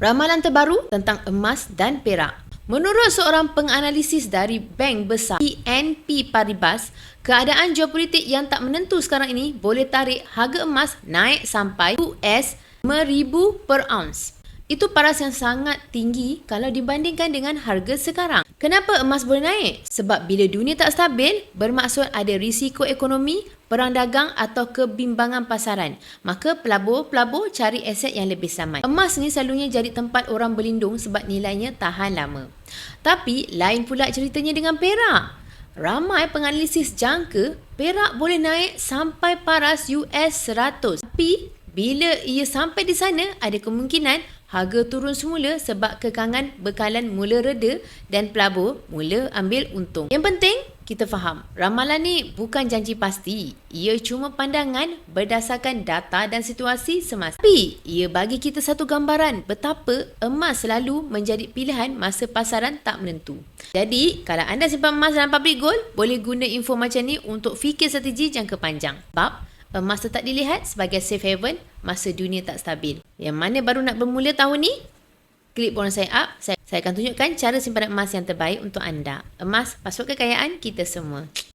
Ramalan terbaru tentang emas dan perak. Menurut seorang penganalisis dari bank besar BNP Paribas, keadaan geopolitik yang tak menentu sekarang ini boleh tarik harga emas naik sampai US 5,000 per ounce. Itu paras yang sangat tinggi kalau dibandingkan dengan harga sekarang. Kenapa emas boleh naik? Sebab bila dunia tak stabil, bermaksud ada risiko ekonomi, perang dagang atau kebimbangan pasaran. Maka pelabur cari aset yang lebih selamat. Emas ni selalunya jadi tempat orang berlindung sebab nilainya tahan lama. Tapi lain pula ceritanya dengan perak. Ramai penganalisis jangka perak boleh naik sampai paras US 100. Tapi bila ia sampai di sana, ada kemungkinan harga turun semula sebab kekangan bekalan mula reda dan pelabur mula ambil untung. Yang penting, kita faham, ramalan ni bukan janji pasti. Ia cuma pandangan berdasarkan data dan situasi semasa. Tapi, ia bagi kita satu gambaran betapa emas selalu menjadi pilihan masa pasaran tak menentu. Jadi, kalau anda simpan emas dalam public gold, boleh guna info macam ni untuk fikir strategi jangka panjang. Sebab, emas tetap dilihat sebagai safe haven masa dunia tak stabil. Yang mana baru nak bermula tahun ni? Klik butang sign up. Saya akan tunjukkan cara simpanan emas yang terbaik untuk anda. Emas, pasport kekayaan kita semua.